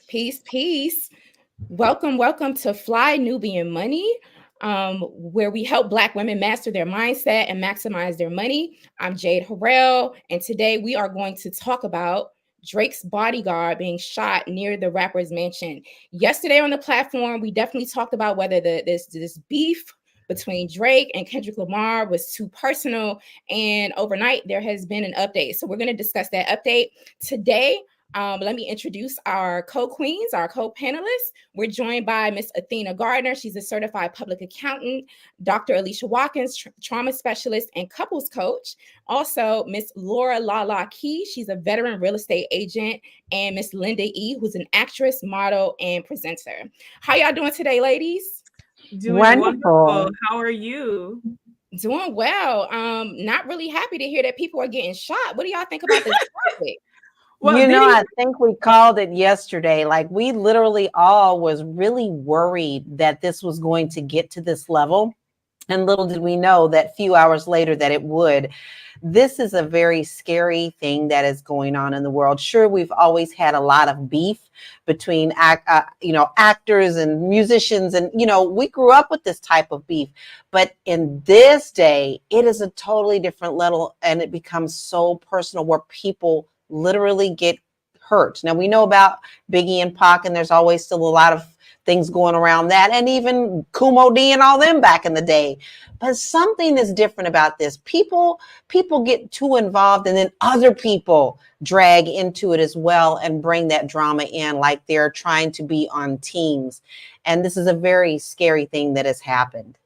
Peace, peace. Welcome to Fly Nubian Money, where we help Black women master their mindset and maximize their money. I'm Jade Harrell, and today we are going to talk about Drake's bodyguard being shot near the rapper's mansion. Yesterday on the platform, we definitely talked about whether this beef between Drake and Kendrick Lamar was too personal, and overnight there has been an update. So we're going to discuss that update today. Let me introduce our co-queens, our co-panelists. We're joined by Miss Athena Gardner. She's a certified public accountant. Dr. Alicia Watkins, trauma specialist and couples coach. Also, Miss Laura Lala Key. She's a veteran real estate agent. And Miss Linda E., who's an actress, model, and presenter. How y'all doing today, ladies? Doing wonderful. How are you? Doing well. Not really happy to hear that people are getting shot. What do y'all think about this topic? Well, I think we called it yesterday. Like, we literally all was really worried that this was going to get to this level. And little did we know that few hours later that it would. This is a very scary thing that is going on in the world. Sure, we've always had a lot of beef between, actors and musicians. And, we grew up with this type of beef. But in this day, it is a totally different level. And it becomes so personal where people literally get hurt. Now we know about Biggie and Pac, and there's always still a lot of things going around that, and even Kumo D and all them back in the day. But something is different about this. People get too involved, and then other people drag into it as well and bring that drama in, like they're trying to be on teams. And this is a very scary thing that has happened.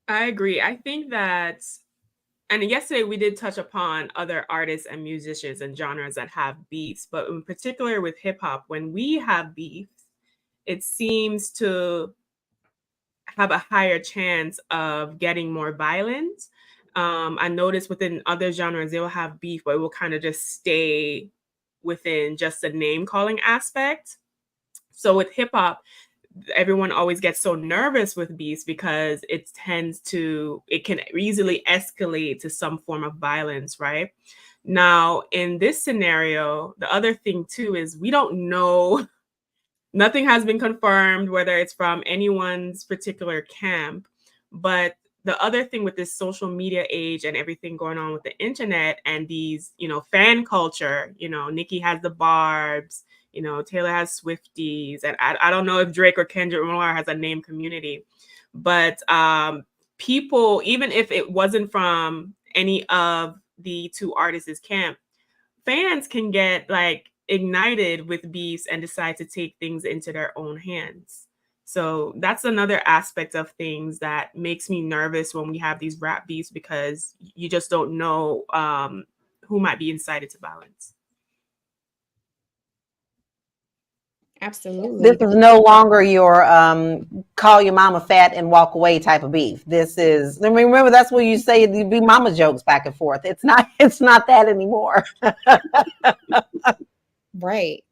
I agree. I think that, and yesterday we did touch upon other artists and musicians and genres that have beefs, but in particular with hip hop, when we have beef, it seems to have a higher chance of getting more violent. I noticed within other genres, they will have beef, but it will kind of just stay within just the name calling aspect. So with hip hop, everyone always gets so nervous with beefs because it can easily escalate to some form of violence, right? Now, in this scenario, the other thing too is we don't know, nothing has been confirmed whether it's from anyone's particular camp, but the other thing with this social media age and everything going on with the internet and these, fan culture, Nicki has the Barbs, Taylor has Swifties, and I don't know if Drake or Kendrick Lamar has a name community, but people, even if it wasn't from any of the two artists' camp, fans can get ignited with beefs and decide to take things into their own hands. So that's another aspect of things that makes me nervous when we have these rap beefs, because you just don't know who might be incited to violence. Absolutely. This is no longer your call your mama fat and walk away type of beef. This is, remember, that's what you say, you be mama jokes back and forth. It's not that anymore. Right.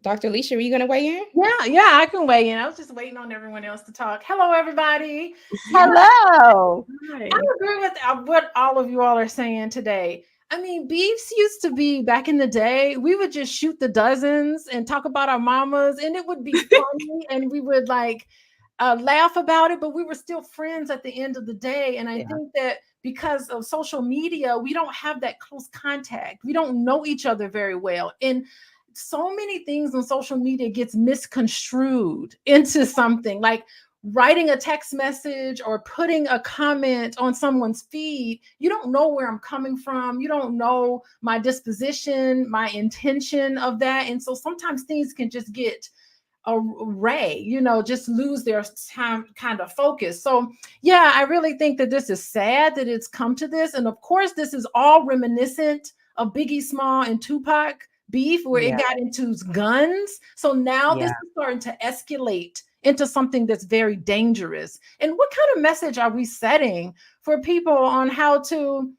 Dr. Alicia, were you going to weigh in? Yeah, I can weigh in. I was just waiting on everyone else to talk. Hello, everybody. Hello. Hi. I agree with what all of you all are saying today. I mean, beefs used to be back in the day, we would just shoot the dozens and talk about our mamas, and it would be funny, and we would laugh about it, but we were still friends at the end of the day. And I think that because of social media, we don't have that close contact. We don't know each other very well. And so many things on social media gets misconstrued into something like writing a text message or putting a comment on someone's feed. You don't know where I'm coming from. You don't know my disposition, my intention of that. And so sometimes things can just get array, just lose their time kind of focus. So yeah, I really think that this is sad that it's come to this. And of course, this is all reminiscent of Biggie Small and Tupac beef, where it got into guns. So now this is starting to escalate into something that's very dangerous. And what kind of message are we setting for people on how to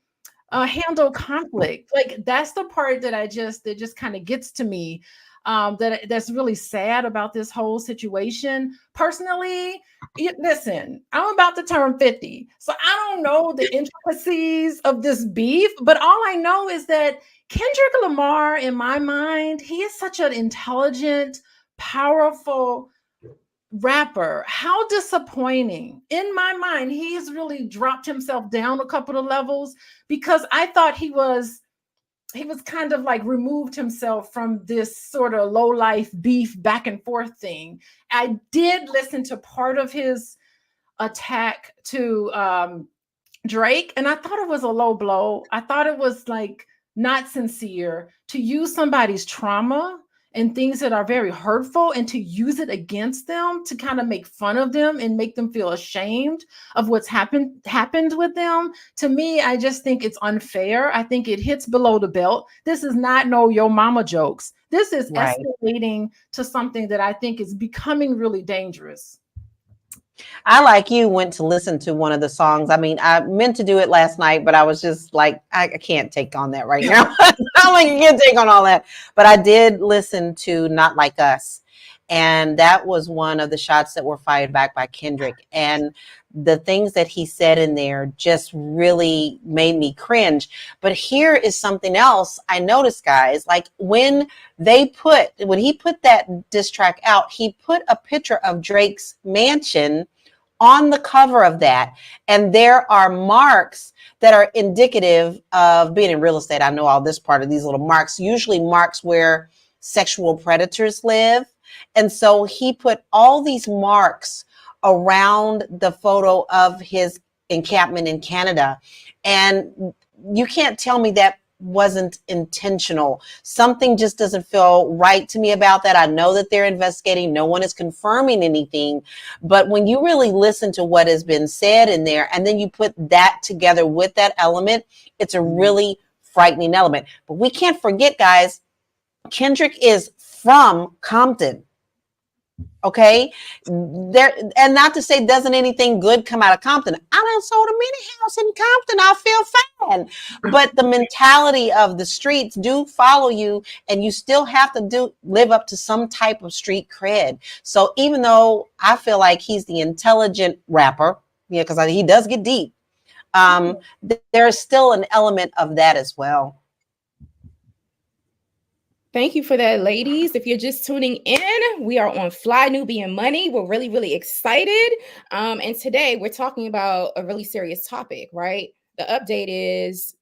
handle conflict? Like, that's the part that just kind of gets to me. that's really sad about this whole situation. Personally, listen, I'm about to turn 50, so I don't know the intricacies of this beef, but all I know is that Kendrick Lamar, in my mind, he is such an intelligent, powerful rapper. How disappointing. In my mind, he has really dropped himself down a couple of levels, because I thought he was kind of like removed himself from this sort of low life beef back and forth thing. I did listen to part of his attack to Drake, and I thought it was a low blow. I thought it was like not sincere to use somebody's trauma and things that are very hurtful and to use it against them, to kind of make fun of them and make them feel ashamed of what's happened with them. To me, I just think it's unfair. I think it hits below the belt. This is not no yo mama jokes. This is escalating to something that I think is becoming really dangerous. I, like you, went to listen to one of the songs. I mean, I meant to do it last night, but I was just like, I can't take on that right now. I'm like, I can't take on all that. But I did listen to Not Like Us. And that was one of the shots that were fired back by Kendrick. And the things that he said in there just really made me cringe. But here is something else I noticed, guys. Like when he put that diss track out, he put a picture of Drake's mansion on the cover of that. And there are marks that are indicative of being in real estate. I know all this part of these little marks, usually marks where sexual predators live. And so he put all these marks around the photo of his encampment in Canada. And you can't tell me that wasn't intentional. Something just doesn't feel right to me about that. I know that they're investigating. No one is confirming anything. But when you really listen to what has been said in there, and then you put that together with that element, it's a really frightening element. But we can't forget, guys, Kendrick is from Compton. Okay, there, and not to say doesn't anything good come out of Compton. I done sold a mini house in Compton. I feel fine, but the mentality of the streets do follow you, and you still have to live up to some type of street cred. So even though I feel like he's the intelligent rapper, yeah, because he does get deep, there's still an element of that as well. Thank you for that, ladies. If you're just tuning in, we are on Fly Nubian Money. We're really, really excited. And today we're talking about a really serious topic, right? The update is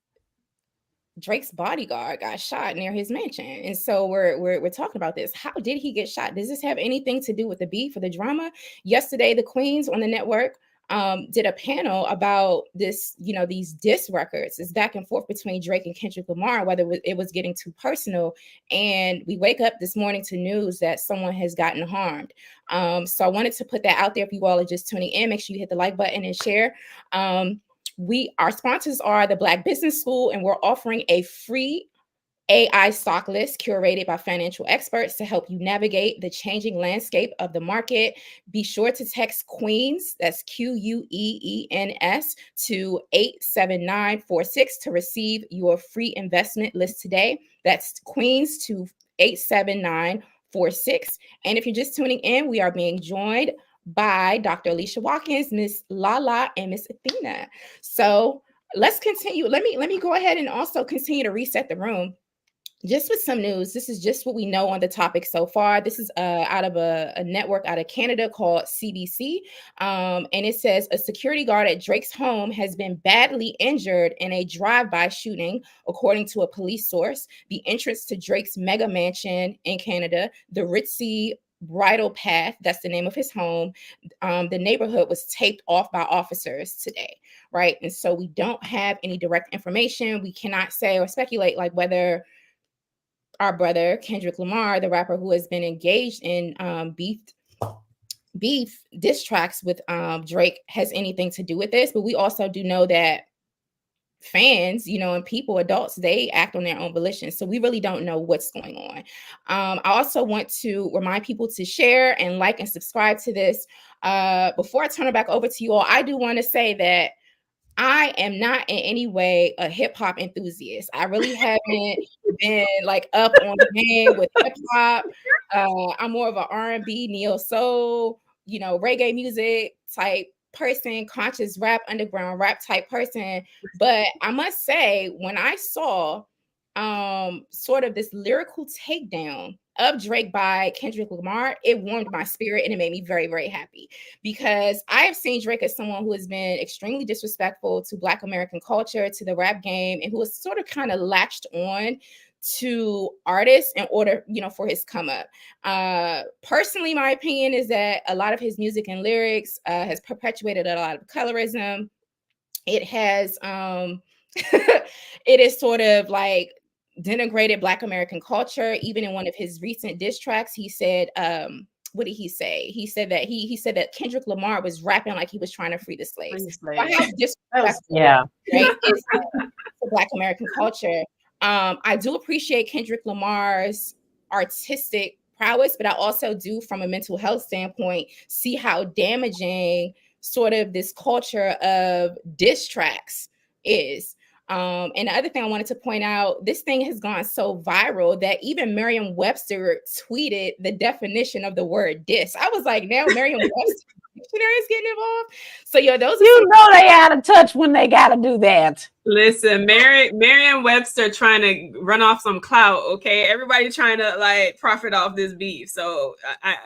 Drake's bodyguard got shot near his mansion. And so we're talking about this. How did he get shot? Does this have anything to do with the beef or the drama? Yesterday, the Queens on the network did a panel about this, these diss records, this back and forth between Drake and Kendrick Lamar, whether it was getting too personal. And we wake up this morning to news that someone has gotten harmed. So I wanted to put that out there. If you all are just tuning in, make sure you hit the like button and share. Our sponsors are the Black Business School, and we're offering a free AI stock list curated by financial experts to help you navigate the changing landscape of the market. Be sure to text Queens, that's QUEENS, to 87946 to receive your free investment list today. That's Queens to 87946. And if you're just tuning in, we are being joined by Dr. Alicia Watkins, Miss Lala, and Miss Athena. So let's continue. Let me go ahead and also continue to reset the room. Just with some news, this is just what we know on the topic so far. This is out of a network out of Canada called CBC. And it says a security guard at Drake's home has been badly injured in a drive-by shooting, according to a police source. The entrance to Drake's mega mansion in Canada, the Ritzy Bridle Path, that's the name of his home, the neighborhood was taped off by officers today, right? And so we don't have any direct information. We cannot say or speculate like whether our brother Kendrick Lamar, the rapper who has been engaged in beef diss tracks with Drake, has anything to do with this. But we also do know that fans, and people, adults, they act on their own volition. So we really don't know what's going on. I also want to remind people to share and like and subscribe to this. Before I turn it back over to you all, I do want to say that I am not in any way a hip hop enthusiast. I really haven't been like up on the game with hip hop. I'm more of an R&B, neo soul, reggae music type person, conscious rap, underground rap type person. But I must say, when I saw sort of this lyrical takedown of Drake by Kendrick Lamar, it warmed my spirit and it made me very, very happy, because I have seen Drake as someone who has been extremely disrespectful to Black American culture, to the rap game, and who has sort of kind of latched on to artists in order, for his come up. Personally, my opinion is that a lot of his music and lyrics has perpetuated a lot of colorism. It has it is sort of like denigrated Black American culture. Even in one of his recent diss tracks, he said, what did he say? He said that he said that Kendrick Lamar was rapping like he was trying to free the slaves. How disrespectful, right, is for Black American culture. I do appreciate Kendrick Lamar's artistic prowess, but I also do, from a mental health standpoint, see how damaging sort of this culture of diss tracks is. And the other thing I wanted to point out, this thing has gone so viral that even Merriam-Webster tweeted the definition of the word diss. I was like, now Merriam-Webster dictionary is getting involved. So those are they out of touch when they got to do that. Listen, Merriam-Webster trying to run off some clout. Okay, everybody trying to like profit off this beef. So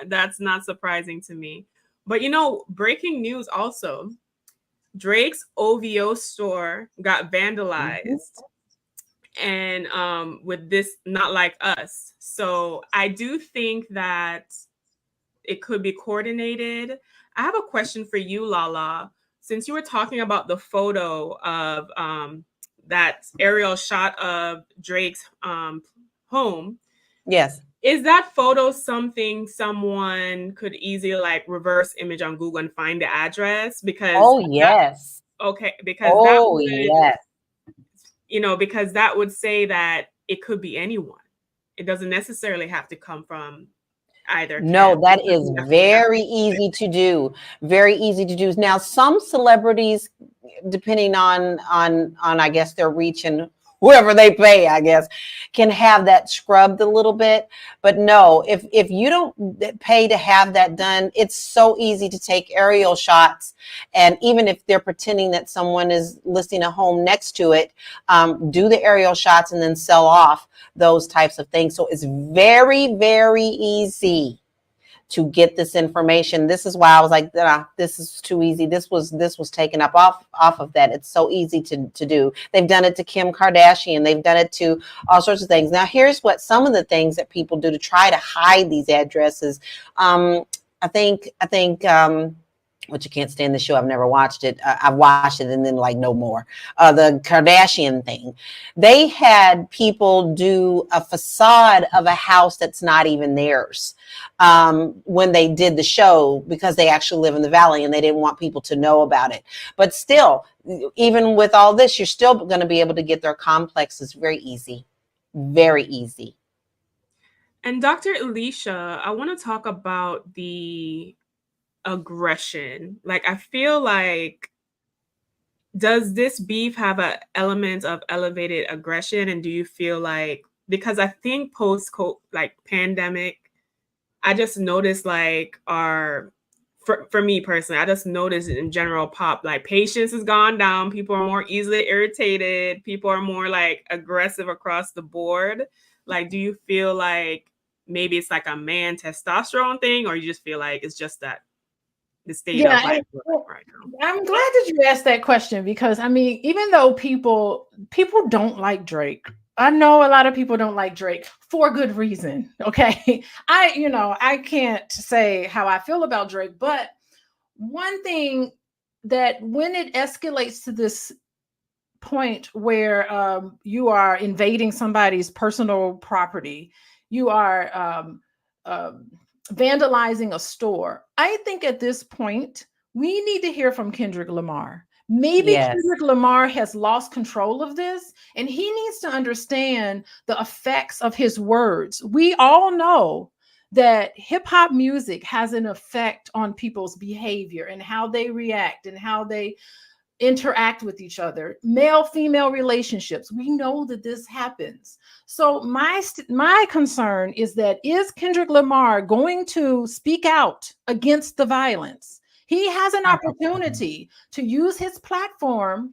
that's not surprising to me. But breaking news also. Drake's OVO store got vandalized, and with this Not Like Us. So I do think that it could be coordinated. I have a question for you, Lala. Since you were talking about the photo of that aerial shot of Drake's home. Yes. Is that photo something someone could easily like reverse image on Google and find the address? Because yes. Because that would, yes. Because that would say that it could be anyone. It doesn't necessarily have to come from either. No, that is very easy to do. Very easy to do. Now, some celebrities, depending on I guess their reach and whoever they pay, I guess, can have that scrubbed a little bit. But no, if you don't pay to have that done, it's so easy to take aerial shots. And even if they're pretending that someone is listing a home next to it, do the aerial shots and then sell off those types of things. So it's very, very easy to get this information. This is why I was like, this is too easy. This was taken up off of that. It's so easy to do. They've done it to Kim Kardashian. They've done it to all sorts of things. Now, here's what some of the things that people do to try to hide these addresses. I think which you can't stand the show. I've never watched it. I've watched it and then like no more. The Kardashian thing. They had people do a facade of a house that's not even theirs when they did the show, because they actually live in the valley and they didn't want people to know about it. But still, even with all this, you're still going to be able to get their complexes very easy. Very easy. And Dr. Alicia, I want to talk about the aggression. Like, I feel like, does this beef have an element of elevated aggression? And do you feel like, because I think post like pandemic, I just noticed like for me personally, I just noticed in general pop, like patience has gone down. People are more easily irritated. People are more like aggressive across the board. Like, do you feel like maybe it's like a man testosterone thing, or you just feel like it's just that the state of life right now? I'm glad that you asked that question, because I mean, even though people don't like Drake, I know a lot of people don't like Drake for good reason. Okay. I can't say how I feel about Drake, but one thing that when it escalates to this point where you are invading somebody's personal property, you are vandalizing a store, I think at this point, we need to hear from Kendrick Lamar. Maybe Kendrick Lamar has lost control of this, and he needs to understand the effects of his words. We all know that hip hop music has an effect on people's behavior and how they react and how they interact with each other. Male-female relationships, we know that this happens. So my concern is that, is Kendrick Lamar going to speak out against the violence? He has an opportunity to use his platform,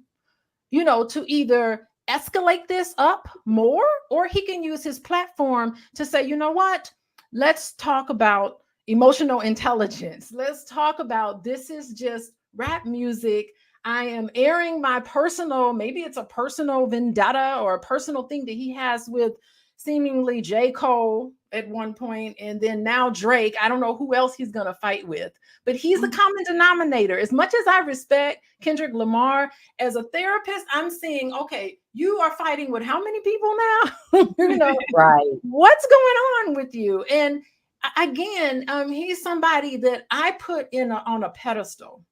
to either escalate this up more, or he can use his platform to say, you know what, let's talk about emotional intelligence. Let's talk about, this is just rap music. I am airing my personal, maybe it's a personal vendetta or a personal thing that he has with seemingly J. Cole at one point, and then now Drake. I don't know who else he's going to fight with, but he's the common denominator. As much as I respect Kendrick Lamar, as a therapist, I'm seeing, okay, you are fighting with how many people now? Right. What's going on with you? And again, he's somebody that I put on a pedestal.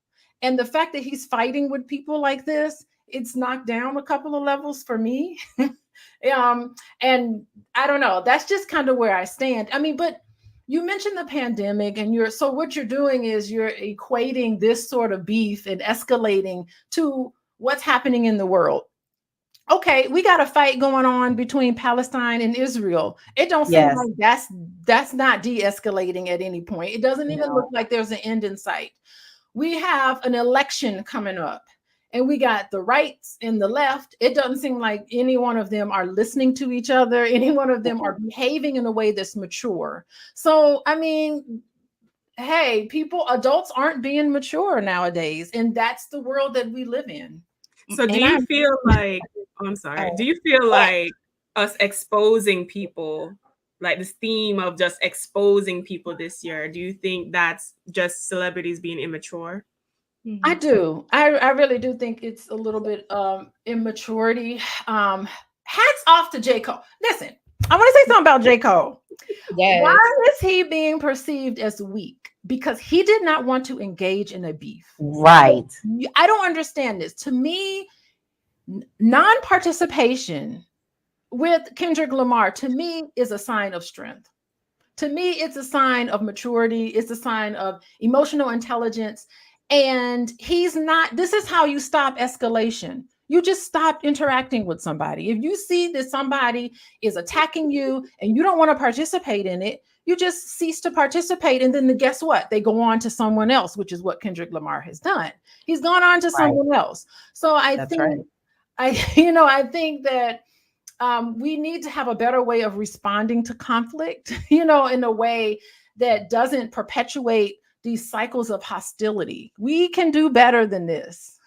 And the fact that he's fighting with people like this, it's knocked down a couple of levels for me. And I don't know, that's just kind of where I stand. I mean, but you mentioned the pandemic, and what you're doing is you're equating this sort of beef and escalating to what's happening in the world. Okay, we got a fight going on between Palestine and Israel. It don't seem like that's not de-escalating at any point. It doesn't even look like there's an end in sight. We have an election coming up, and we got the rights and the left. It doesn't seem like any one of them are listening to each other. Any one of them are behaving in a way that's mature. So, I mean, hey, adults aren't being mature nowadays, and that's the world that we live in. So do you feel like, I'm sorry, do you feel like us exposing people, like this theme of just exposing people this year, do you think that's just celebrities being immature? I do. I really do think it's a little bit immaturity. Hats off to J. Cole. Listen, I want to say something about J. Cole. Yes. Why is he being perceived as weak? Because he did not want to engage in a beef. Right. I don't understand this. To me, non-participation with Kendrick Lamar, to me, is a sign of strength. To me, it's a sign of maturity. It's a sign of emotional intelligence. And this is how you stop escalation. You just stop interacting with somebody. If you see that somebody is attacking you and you don't want to participate in it, you just cease to participate. And then guess what? They go on to someone else, which is what Kendrick Lamar has done. He's gone on to someone else. So I think that we need to have a better way of responding to conflict, in a way that doesn't perpetuate these cycles of hostility. We can do better than this.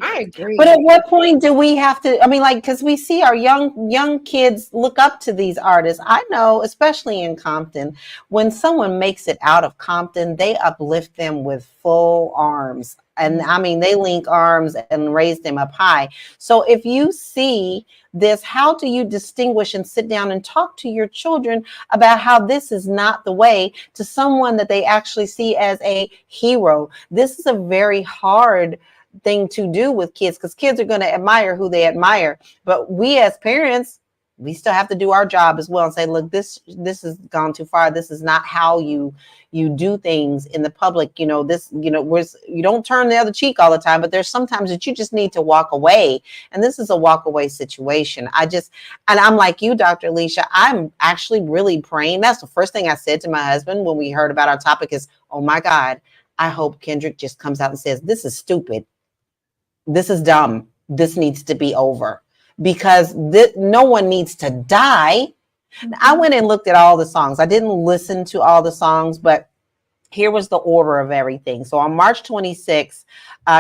I agree. But at what point do we have to, because we see our young kids look up to these artists. I know, especially in Compton, when someone makes it out of Compton, they uplift them with full arms. And they link arms and raise them up high. So if you see this, how do you distinguish and sit down and talk to your children about how this is not the way, to someone that they actually see as a hero? This is a very hard thing to do with kids, because kids are going to admire who they admire. But we as parents, we still have to do our job as well and say, look, this has gone too far. This is not how you do things in the public. You don't turn the other cheek all the time, but there's sometimes that you just need to walk away. And this is a walk away situation. And I'm like you, Dr. Alicia, I'm actually really praying. That's the first thing I said to my husband when we heard about our topic is, oh my God, I hope Kendrick just comes out and says, this is stupid. This is dumb. This needs to be over. Because no one needs to die. I went and looked at all the songs. I didn't listen to all the songs, but here was the order of everything. So on March 26th,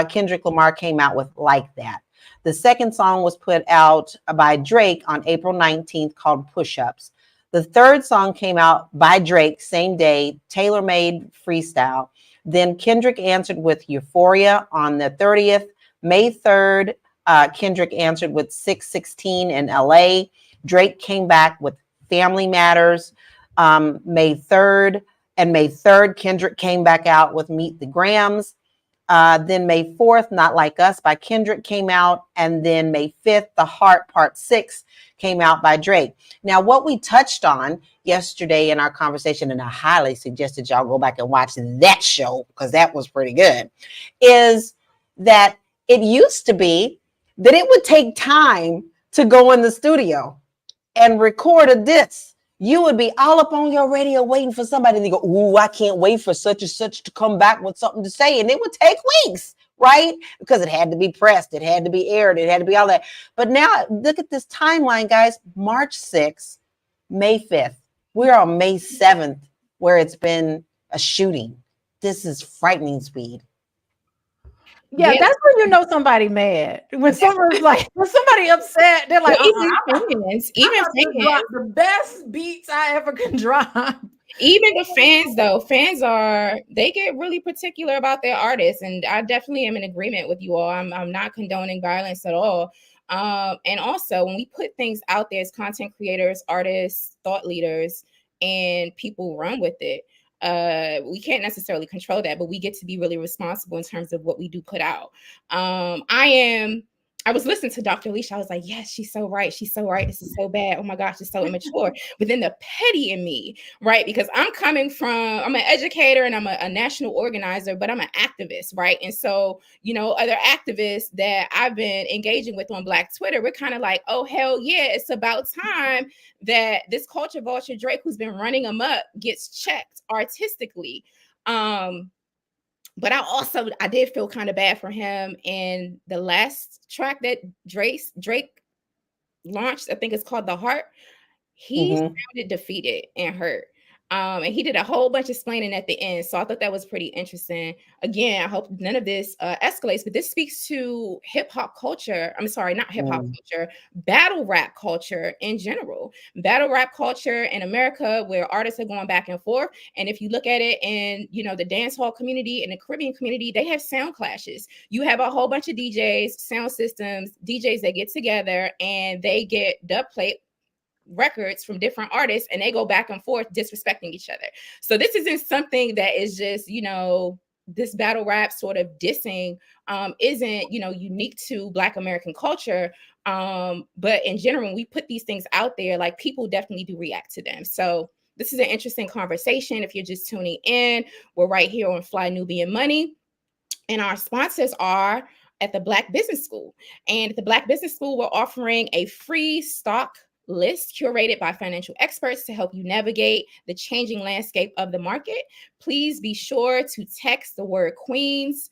Kendrick Lamar came out with Like That. The second song was put out by Drake on April 19th called Push Ups. The third song came out by Drake, same day, Tailor Made Freestyle. Then Kendrick answered with Euphoria on the 30th. May 3rd, Kendrick answered with 616 in LA. Drake came back with Family Matters. May 3rd, Kendrick came back out with Meet the Grams. Then May 4th, Not Like Us by Kendrick came out. And then May 5th, The Heart Part 6 came out by Drake. Now, what we touched on yesterday in our conversation, and I highly suggested y'all go back and watch that show because that was pretty good, is that it used to be that it would take time to go in the studio and record a disc. You would be all up on your radio waiting for somebody to go, ooh, I can't wait for such and such to come back with something to say. And it would take weeks, right? Because it had to be pressed, it had to be aired, it had to be all that. But now look at this timeline, guys. March 6th, May 5th. We're on May 7th, where it's been a shooting. This is frightening speed. Yeah, that's when you know somebody mad. When someone's like, when somebody upset, they're like, even fans, the best beats I ever can drop. Even the fans, though, they get really particular about their artists, and I definitely am in agreement with you all. I'm not condoning violence at all. And also, when we put things out there as content creators, artists, thought leaders, and people run with it, we can't necessarily control that, but we get to be really responsible in terms of what we do put out. I was listening to Dr. Alicia. I was like, yes, she's so right. She's so right. This is so bad. Oh my gosh, it's so immature. But then the petty in me, right? Because I'm an educator and I'm a national organizer, but I'm an activist, right? And so, other activists that I've been engaging with on Black Twitter, we're kind of like, oh, hell yeah, it's about time that this culture vulture Drake, who's been running amok, gets checked artistically. But I did feel kind of bad for him. And the last track that Drake launched, I think it's called The Heart, he sounded defeated and hurt. And he did a whole bunch of explaining at the end. So I thought that was pretty interesting. Again, I hope none of this escalates, but this speaks to hip hop culture. I'm sorry, not hip hop culture, battle rap culture in general. Battle rap culture in America, where artists are going back and forth. And if you look at it in, the dance hall community and the Caribbean community, they have sound clashes. You have a whole bunch of DJs, sound systems, DJs that get together and they get dub plate records from different artists and they go back and forth disrespecting each other. So this isn't something that is just, this battle rap sort of dissing isn't, unique to Black American culture. But in general, when we put these things out there, like, people definitely do react to them. So this is an interesting conversation. If you're just tuning in, we're right here on Fly Nubian Money. And our sponsors are at the Black Business School. And at the Black Business School, we're offering a free stock list curated by financial experts to help you navigate the changing landscape of the market. Please be sure to text the word Queens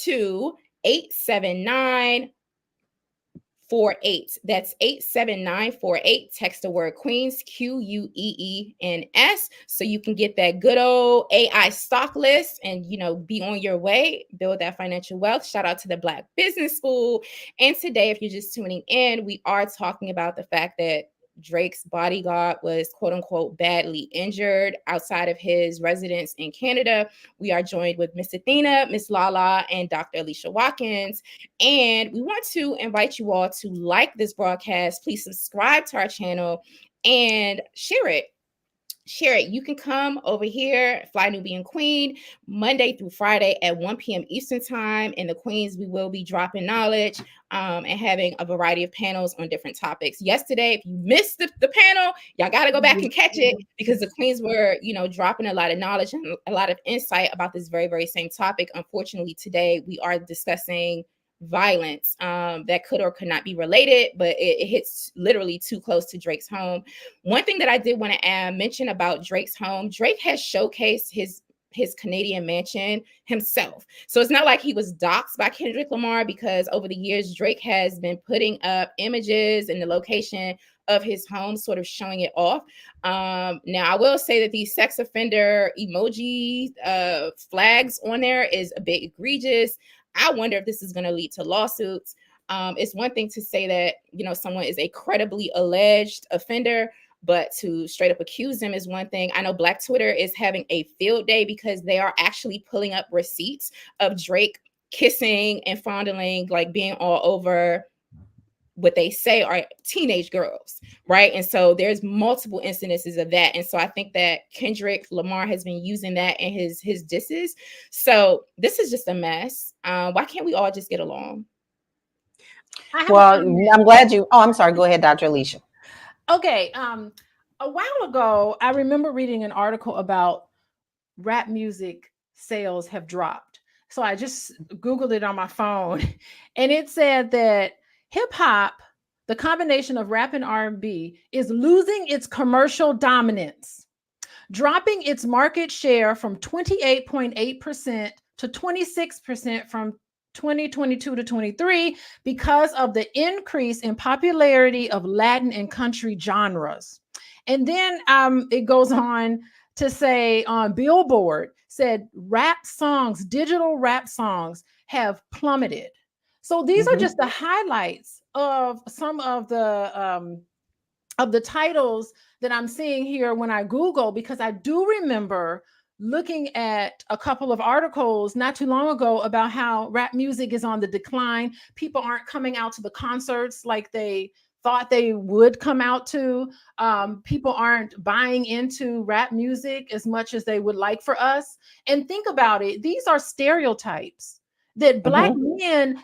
to 87948. That's 87948. Text the word Queens, Queens, so you can get that good old AI stock list and, be on your way, build that financial wealth. Shout out to the Black Business School. And today, if you're just tuning in, we are talking about the fact that Drake's bodyguard was, quote unquote, badly injured outside of his residence in Canada. We are joined with Miss Athena, Miss Lala, and Dr. Alicia Watkins. And we want to invite you all to like this broadcast. Please subscribe to our channel and share it. You can come over here, Fly Nubian Queen, Monday through Friday at 1 p.m. Eastern time. In the Queens, we will be dropping knowledge and having a variety of panels on different topics. Yesterday, if you missed the panel, y'all got to go back and catch it, because the Queens were, dropping a lot of knowledge and a lot of insight about this very, very same topic. Unfortunately, today we are discussing violence that could or could not be related, but it hits literally too close to Drake's home. One thing that I did want to mention about Drake's home, Drake has showcased his Canadian mansion himself. So it's not like he was doxxed by Kendrick Lamar, because over the years, Drake has been putting up images and the location of his home, sort of showing it off. Now, I will say that these sex offender emoji flags on there is a bit egregious. I wonder if this is going to lead to lawsuits. It's one thing to say that, someone is a credibly alleged offender, but to straight up accuse them is one thing. I know Black Twitter is having a field day because they are actually pulling up receipts of Drake kissing and fondling, like being all over what they say are teenage girls, right? And so there's multiple incidences of that. And so I think that Kendrick Lamar has been using that in his disses. So this is just a mess. Why can't we all just get along? Well, I'm glad you. Oh, I'm sorry. Go ahead, Dr. Alicia. Okay. A while ago, I remember reading an article about rap music sales have dropped. So I just Googled it on my phone, and it said that hip hop, the combination of rap and R&B, is losing its commercial dominance, dropping its market share from 28.8% to 26% from 2022 to 23 because of the increase in popularity of Latin and country genres. And then it goes on to say on Billboard said rap songs, digital rap songs have plummeted. So these are just the highlights of some of the titles that I'm seeing here when I Google, because I do remember looking at a couple of articles not too long ago about how rap music is on the decline. People aren't coming out to the concerts like they thought they would come out to. People aren't buying into rap music as much as they would like for us. And think about it. These are stereotypes that Black men,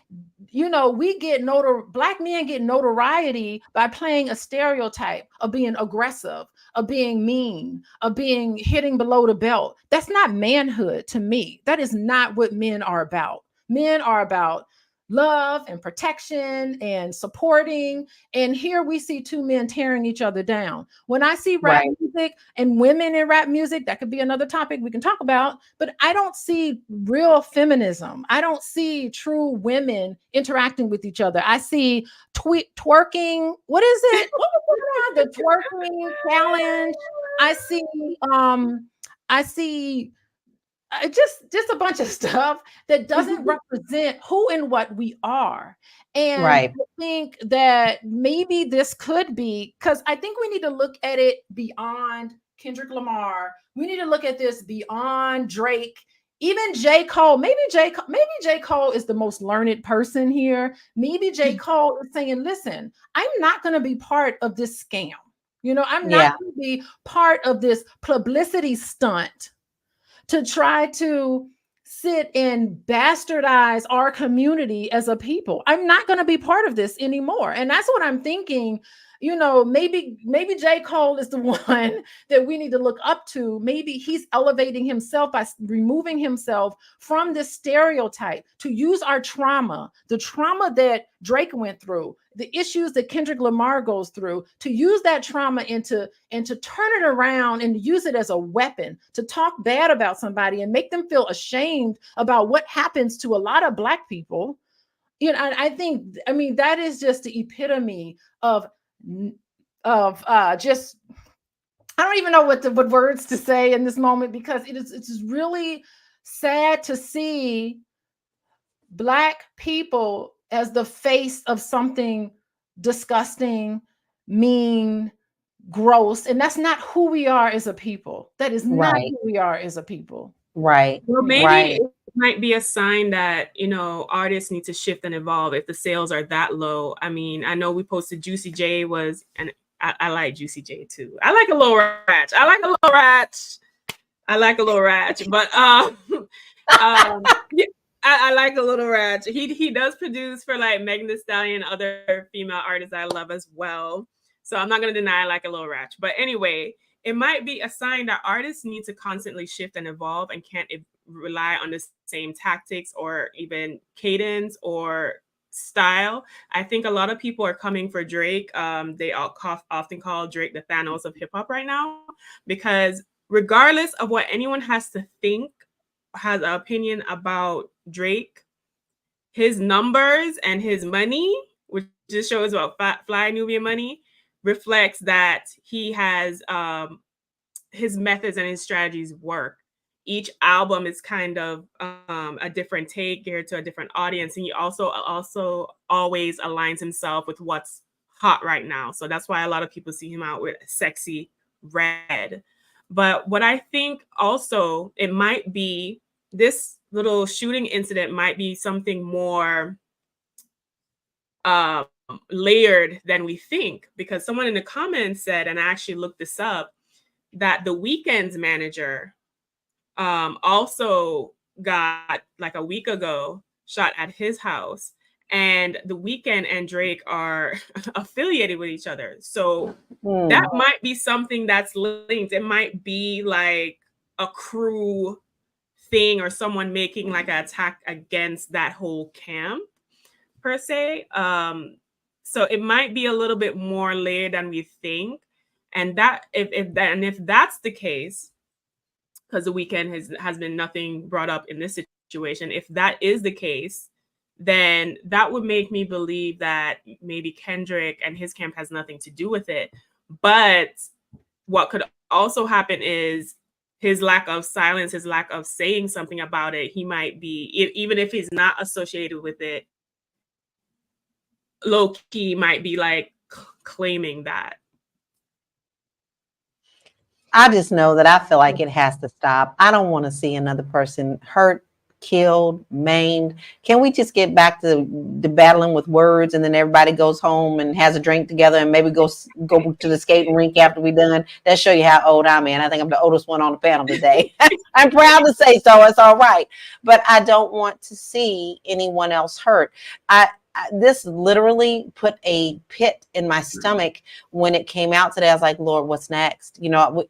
Black men get notoriety by playing a stereotype of being aggressive, of being mean, of being hitting below the belt. That's not manhood to me. That is not what men are about. Men are about love and protection and supporting. And here we see two men tearing each other down. When I see rap music and women in rap music, that could be another topic we can talk about, but I don't see real feminism. I don't see true women interacting with each other. I see twerking. What is it? What was the twerking challenge? I see just a bunch of stuff that doesn't represent who and what we are. And I think that maybe this could be, because I think we need to look at it beyond Kendrick Lamar. We need to look at this beyond Drake, even J. Cole. Maybe J. Cole is the most learned person here. Maybe J. Cole is saying, listen, I'm not going to be part of this scam. I'm not going to be part of this publicity stunt to try to sit and bastardize our community as a people. I'm not going to be part of this anymore. And that's what I'm thinking. Maybe J. Cole is the one that we need to look up to. Maybe he's elevating himself by removing himself from this stereotype to use our trauma, the trauma that Drake went through, the issues that Kendrick Lamar goes through, to use that trauma and to turn it around and use it as a weapon to talk bad about somebody and make them feel ashamed about what happens to a lot of Black people. I think, that is just the epitome of just, I don't even know what words to say in this moment, because it's really sad to see Black people as the face of something disgusting, mean, gross, and that's not who we are as a people. That is not who we are as a people. Right. Well, maybe it might be a sign that, artists need to shift and evolve if the sales are that low. I know we posted Juicy J was, and I like Juicy J too. I like a little ratch. But I like a little ratch. He does produce for like Megan Thee Stallion and other female artists I love as well. So I'm not going to deny I like a little ratch. But anyway, it might be a sign that artists need to constantly shift and evolve and can't rely on the same tactics or even cadence or style. I think a lot of people are coming for Drake. They often call Drake the Thanos of hip hop right now, because regardless of what anyone has to think, has an opinion about Drake, his numbers and his money, which just shows about Fly Nubian money, reflects that he has his methods and his strategies work. Each album is kind of a different take geared to a different audience, and he also always aligns himself with what's hot right now. So that's why a lot of people see him out with Sexy Red. But what I think also it might be, this little shooting incident might be something more layered than we think, because someone in the comments said, and I actually looked this up, that The Weeknd's manager also got, like a week ago, shot at his house, and The Weeknd and Drake are affiliated with each other. So that might be something that's linked. It might be like a crew thing or someone making like an attack against that whole camp per se. So it might be a little bit more layered than we think. And that if that's the case, because the weekend has been nothing brought up in this situation, if that is the case, then that would make me believe that maybe Kendrick and his camp has nothing to do with it. But what could also happen is his lack of silence, his lack of saying something about it. He might be, even if he's not associated with it, low key might be like claiming that. I just know that I feel like it has to stop. I don't want to see another person hurt, killed, maimed. Can we just get back to the battling with words, and then everybody goes home and has a drink together, and maybe go to the skating rink after we're done? That show you how old I am. I think I'm the oldest one on the panel today. I'm proud to say so. It's all right. But I don't want to see anyone else hurt. This literally put a pit in my stomach when it came out today. I was like, Lord, what's next?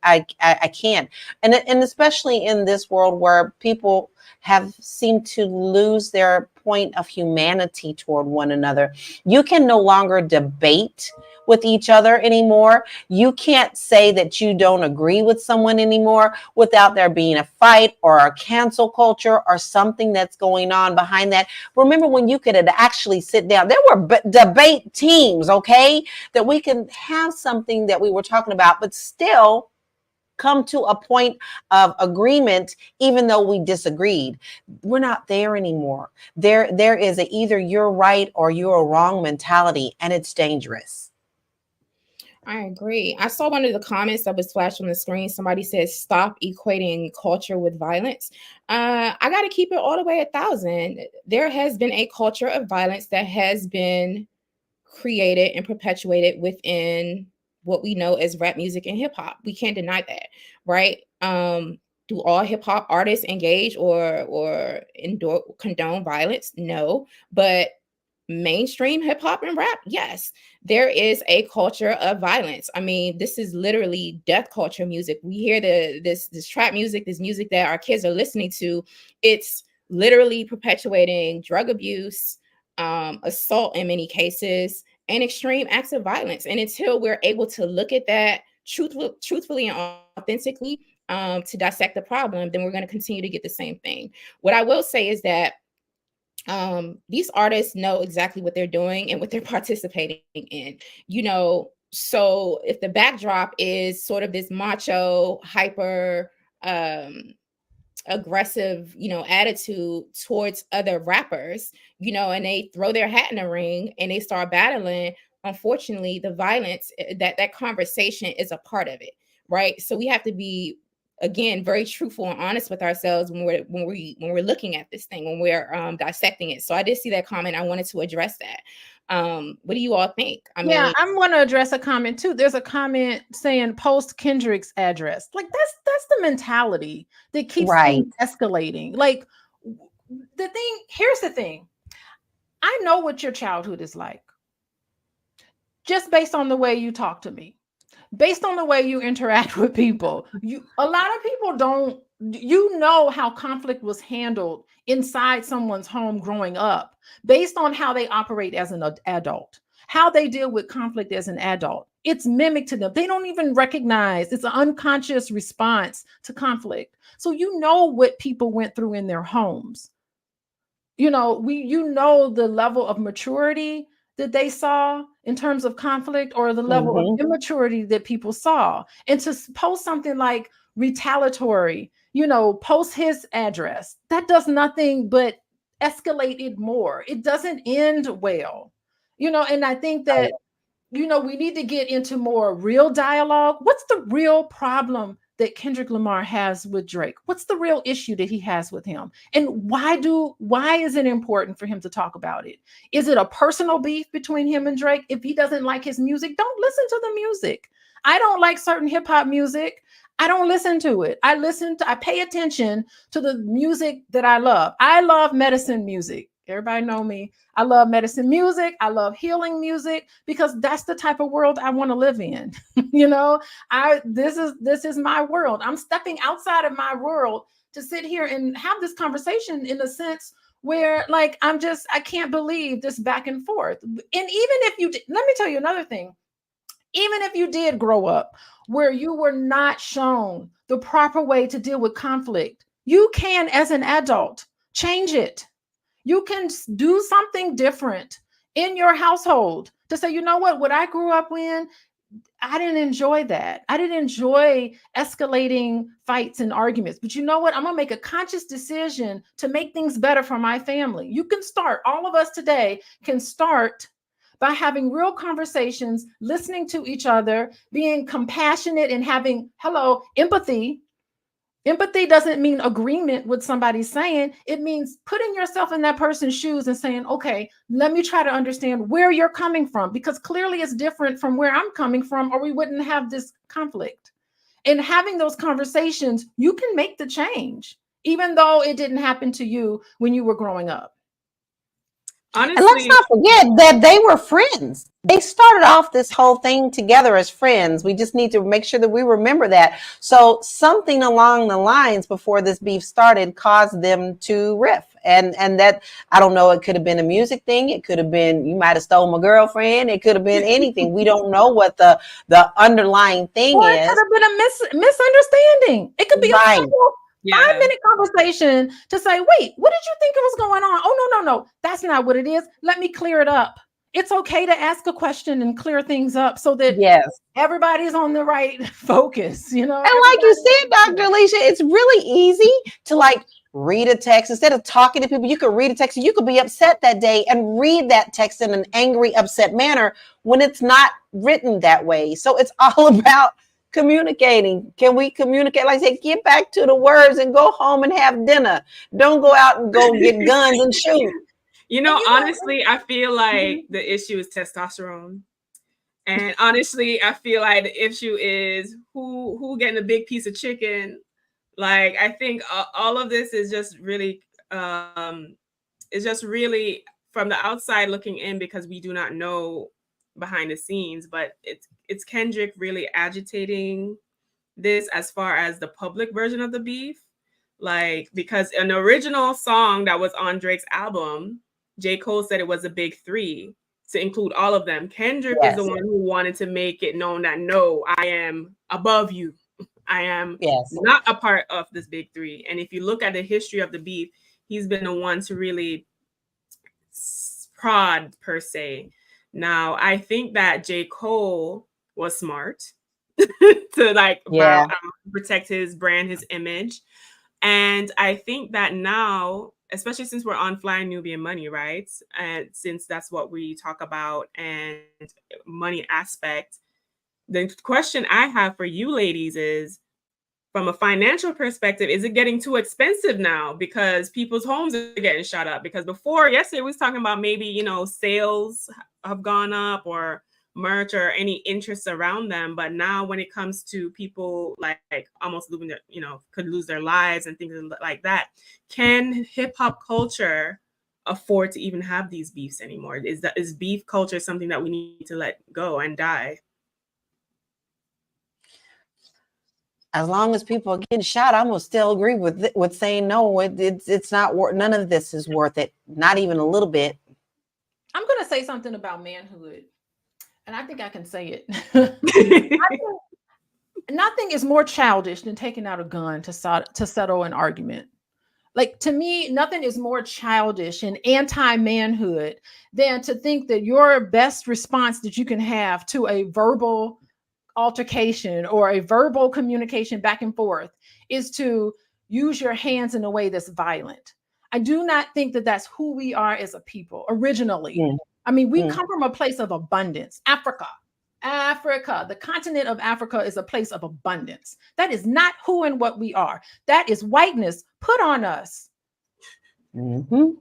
I can't. And especially in this world where people have seemed to lose their point of humanity toward one another. You can no longer debate with each other anymore. You can't say that you don't agree with someone anymore without there being a fight or a cancel culture or something that's going on behind that. Remember when you could actually sit down? There were debate teams, okay, that we can have something that we were talking about, but still come to a point of agreement, even though we disagreed. We're not there anymore. There is either you're right or you're wrong mentality, and it's dangerous. I agree. I saw one of the comments that was flashed on the screen. Somebody said, stop equating culture with violence. I got to keep it all the way 1,000. There has been a culture of violence that has been created and perpetuated within what we know as rap music and hip hop. We can't deny that, right? Do all hip hop artists engage or condone violence? No, but mainstream hip hop and rap, yes, there is a culture of violence. I mean, this is literally death culture music. We hear this trap music, this music that our kids are listening to. It's literally perpetuating drug abuse, assault in many cases, and extreme acts of violence. And until we're able to look at that truthfully and authentically, to dissect the problem, then we're going to continue to get the same thing. What I will say is that these artists know exactly what they're doing and what they're participating in, so if the backdrop is sort of this macho, hyper, aggressive, attitude towards other rappers, and they throw their hat in the ring and they start battling, unfortunately, the violence, that conversation is a part of it, right? So we have to be, again, very truthful and honest with ourselves when we're looking at this thing, when we're dissecting it. So I did see that comment. I wanted to address that. What do you all think? I'm going to address a comment too. There's a comment saying post Kendrick's address. Like that's the mentality that keeps things escalating. Like here's the thing. I know what your childhood is like. Just based on the way you talk to me. Based on the way you interact with people, a lot of people don't, how conflict was handled inside someone's home growing up, based on how they operate as an adult, how they deal with conflict as an adult. It's mimicked to them. They don't even recognize it's an unconscious response to conflict. So what people went through in their homes. The level of maturity that they saw in terms of conflict, or the level of immaturity that people saw. And to post something like retaliatory, post his address, that does nothing but escalate it more. It doesn't end well, and I think that, we need to get into more real dialogue. What's the real problem that Kendrick Lamar has with Drake? What's the real issue that he has with him? And why is it important for him to talk about it? Is it a personal beef between him and Drake? If he doesn't like his music, don't listen to the music. I don't like certain hip hop music. I don't listen to it. I pay attention to the music that I love. I love medicine music. Everybody know me. I love medicine music. I love healing music, because that's the type of world I want to live in. This is my world. I'm stepping outside of my world to sit here and have this conversation in a sense where like I can't believe this back and forth. And even if you did, let me tell you another thing. Even if you did grow up where you were not shown the proper way to deal with conflict, you can, as an adult, change it. You can do something different in your household to say, you know what I grew up in, I didn't enjoy that. I didn't enjoy escalating fights and arguments. But you know what? I'm going to make a conscious decision to make things better for my family. You can start. All of us today can start by having real conversations, listening to each other, being compassionate and having, empathy. Empathy doesn't mean agreement with somebody saying. It means putting yourself in that person's shoes and saying, okay, let me try to understand where you're coming from, because clearly it's different from where I'm coming from, or we wouldn't have this conflict. And having those conversations, you can make the change, even though it didn't happen to you when you were growing up. Honestly, and let's not forget that they were friends. They started off this whole thing together as friends. We just need to make sure that we remember that. So something along the lines before this beef started caused them to riff. And that, I don't know, it could have been a music thing. It could have been, you might have stole my girlfriend. It could have been anything. We don't know what the underlying thing is. It could have been a misunderstanding. It could be a 5-minute conversation to say, wait, what did you think it was going on? Oh, no. That's not what it is. Let me clear it up. It's okay to ask a question and clear things up so that everybody's on the right focus, you know? And like you said, Dr. Alicia, it's really easy to like read a text. Instead of talking to people, you could read a text. You could be upset that day and read that text in an angry, upset manner when it's not written that way. So it's all about communicating. Can we communicate? Like I said, get back to the words and go home and have dinner. Don't go out and go get guns and shoot. You know, honestly, I feel like the issue is testosterone. And honestly, I feel like the issue is who getting a big piece of chicken. Like, I think all of this is just really from the outside looking in, because we do not know behind the scenes, but it's Kendrick really agitating this as far as the public version of the beef. Like, because an original song that was on Drake's album, J. Cole said it was a big 3 to include all of them. Kendrick is the one who wanted to make it known that, no, I am above you. I am not a part of this big 3. And if you look at the history of the beef, he's been the one to really prod, per se. Now, I think that J. Cole was smart to protect his brand, his image. And I think that now, especially since we're on Fly Nubian Money, right? And since that's what we talk about and money aspect, the question I have for you ladies is, from a financial perspective, is it getting too expensive now because people's homes are getting shot up? Because yesterday we was talking about maybe, you know, sales have gone up or merch or any interests around them. But now when it comes to people like almost losing their, you know, could lose their lives and things like that, can hip hop culture afford to even have these beefs anymore? Is beef culture something that we need to let go and die? As long as people are getting shot, I'm gonna still agree with saying no. It's not worth. None of this is worth it. Not even a little bit. I'm gonna say something about manhood, and I think I can say it. Nothing is more childish than taking out a gun to settle an argument. Like, to me, nothing is more childish and anti-manhood than to think that your best response that you can have to a verbal altercation or a verbal communication back and forth is to use your hands in a way that's violent. I do not think that that's who we are as a people originally. I mean, we come from a place of abundance. Africa, the continent of Africa is a place of abundance. That is not who and what we are. That is whiteness put on us. It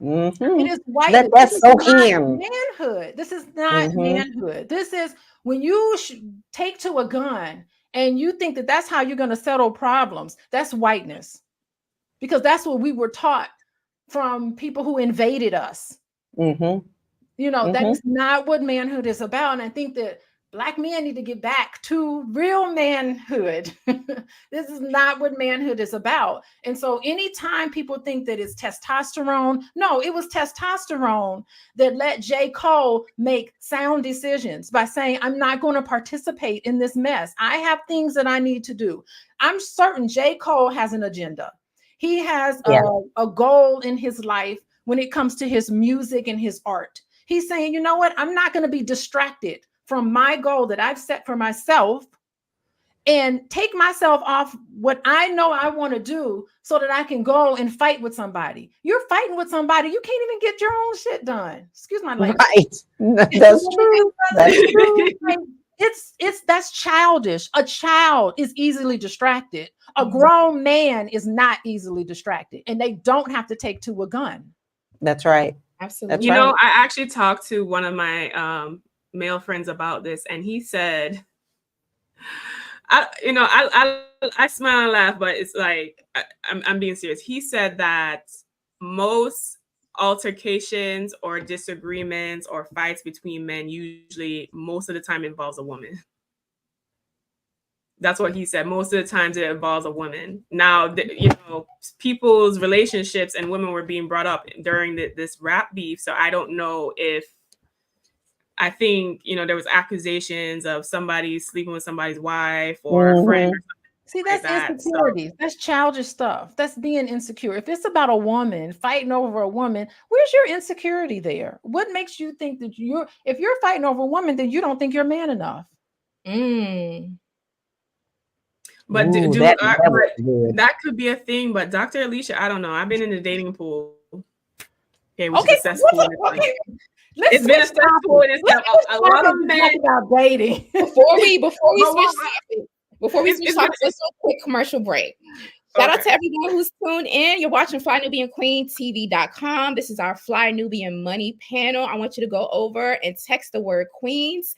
is whiteness. That's so in manhood. This is not manhood. This is when you take to a gun and you think that that's how you're going to settle problems. That's whiteness, because that's what we were taught from people who invaded us. You know, that is not what manhood is about. And I think that Black men need to get back to real manhood. This is not what manhood is about. And so anytime people think that it's testosterone, no, it was testosterone that let J. Cole make sound decisions by saying, I'm not going to participate in this mess. I have things that I need to do. I'm certain J. Cole has an agenda. He has a goal in his life when it comes to his music and his art. He's saying, you know what? I'm not going to be distracted from my goal that I've set for myself and take myself off what I know I want to do so that I can go and fight with somebody. You're fighting with somebody. You can't even get your own shit done. Excuse my language. Right. That's true. That's true. That's childish. A child is easily distracted. A grown man is not easily distracted, and they don't have to take to a gun. That's right. Absolutely. That's You know, right. I actually talked to one of my male friends about this, and he said, I smile and laugh, but it's like I'm being serious. He said that most altercations or disagreements or fights between men usually most of the time involves a woman. That's what he said. Most of the times it involves a woman. Now, people's relationships and women were being brought up during this rap beef. So I don't know if, I think, there was accusations of somebody sleeping with somebody's wife or a friend or something. See, that's insecurities. That's childish stuff. That's being insecure. If it's about a woman fighting over a woman, where's your insecurity there? What makes you think that if you're fighting over a woman, then you don't think you're man enough? But Ooh, that could be a thing. But Dr. Alicia, I don't know. I've been in the dating pool. Okay, which is successful. It's been a successful. A lot of men about dating. Before we switch topics, let's do a quick commercial break. Shout out to everyone who's tuned in. You're watching FlyNubianQueenTV.com. This is our Fly Nubian Money panel. I want you to go over and text the word Queens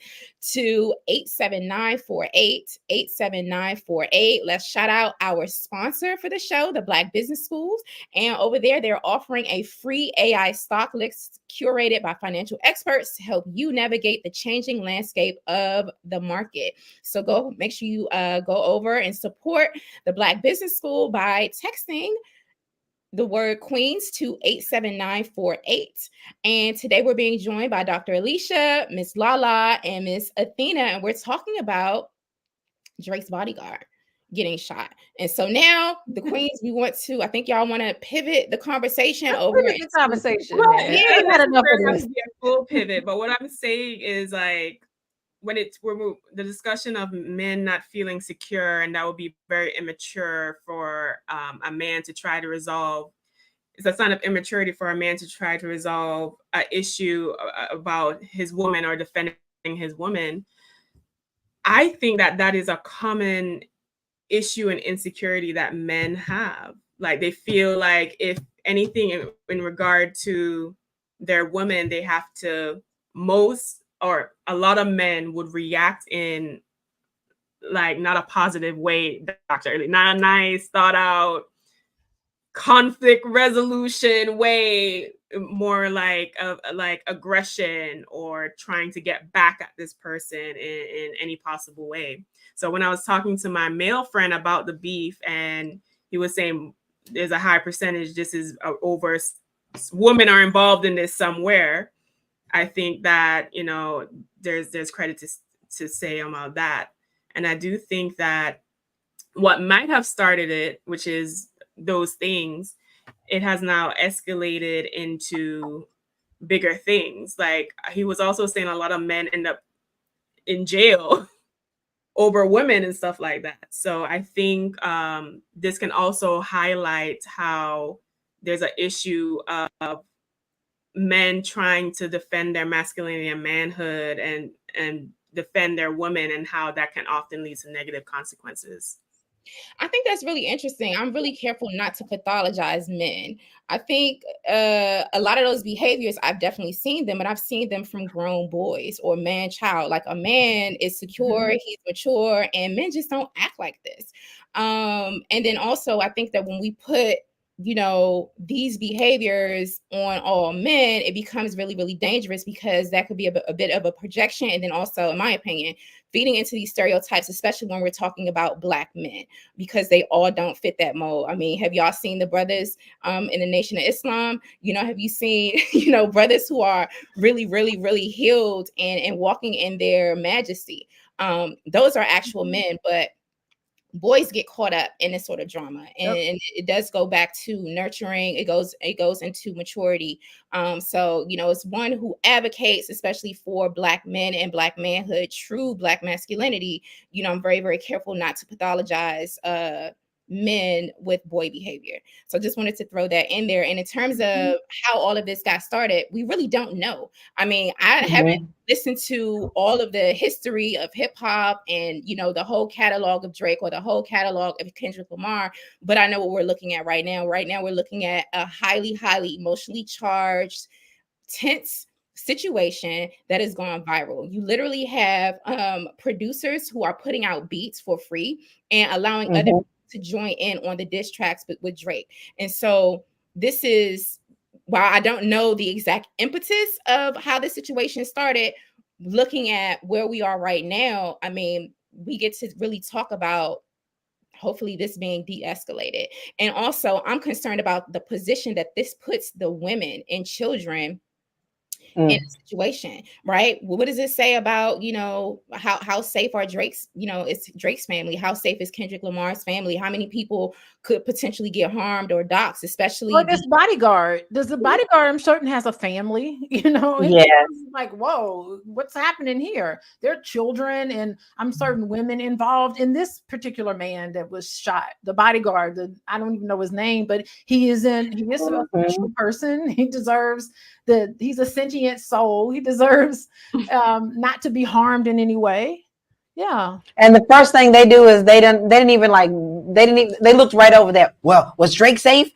to 87948, 87948. Let's shout out our sponsor for the show, the Black Business Schools. And over there, they're offering a free AI stock list curated by financial experts to help you navigate the changing landscape of the market. So make sure you go over and support the Black Business School by texting the word Queens to 87948. And today we're being joined by Dr. Alicia, Miss Lala, and Miss Athena, and we're talking about Drake's Bodyguard getting shot. And so now the Queens, I think y'all want to pivot the conversation over. The conversation. Yeah, be a full pivot. But what I'm saying is, like, when the discussion of men not feeling secure, and that would be very immature for a man to try to resolve. It's a sign of immaturity for a man to try to resolve an issue about his woman or defending his woman. I think that is a common issue and insecurity that men have. Like, they feel like if anything in regard to their woman, they have to or a lot of men would react in, like, not a positive way, Dr. Not a nice, thought out, conflict resolution way, more like aggression or trying to get back at this person in any possible way. So when I was talking to my male friend about the beef, and he was saying there's a high percentage, this is over, women are involved in this somewhere. I think that, there's credit to say about that. And I do think that what might have started it, which is those things, it has now escalated into bigger things. Like, he was also saying a lot of men end up in jail over women and stuff like that. So I think this can also highlight how there's an issue of men trying to defend their masculinity and manhood and defend their women, and how that can often lead to negative consequences. I think that's really interesting. I'm really careful not to pathologize men. I think a lot of those behaviors, I've definitely seen them, but I've seen them from grown boys or man-child. Like, a man is secure, he's mature, and men just don't act like this. And then also, I think that when we put these behaviors on all men, it becomes really, really dangerous, because that could be a bit of a projection. And then also, in my opinion, feeding into these stereotypes, especially when we're talking about Black men, because they all don't fit that mold. I mean, have y'all seen the brothers in the Nation of Islam? Have you seen, brothers who are really, really, really healed and walking in their majesty? Those are actual men, but boys get caught up in this sort of drama, and it does go back to nurturing. It goes into maturity. So it's one who advocates especially for Black men and Black manhood, true Black masculinity. I'm very, very careful not to pathologize men with boy behavior. So just wanted to throw that in there. And in terms of how all of this got started, we really don't know. I mean, I haven't listened to all of the history of hip hop and, the whole catalog of Drake or the whole catalog of Kendrick Lamar, but I know what we're looking at right now. Right now, we're looking at a highly, highly emotionally charged, tense situation that has gone viral. You literally have producers who are putting out beats for free and allowing other to join in on the diss tracks with Drake. And so this is, while I don't know the exact impetus of how this situation started, looking at where we are right now, I mean, we get to really talk about hopefully this being de-escalated. And also, I'm concerned about the position that this puts the women and children in a situation, right? What does it say about, how safe are Drake's, it's Drake's family? How safe is Kendrick Lamar's family? How many people could potentially get harmed or doxxed, especially this bodyguard? Does the bodyguard, I'm certain, has a family, Yeah. Like, whoa, what's happening here? There are children and I'm certain women involved in this particular man that was shot. The bodyguard, I don't even know his name, but he is a special person. He deserves he's a sentient soul. He deserves not to be harmed in any way. Yeah. And the first thing they do is they looked right over that. Well, was Drake safe?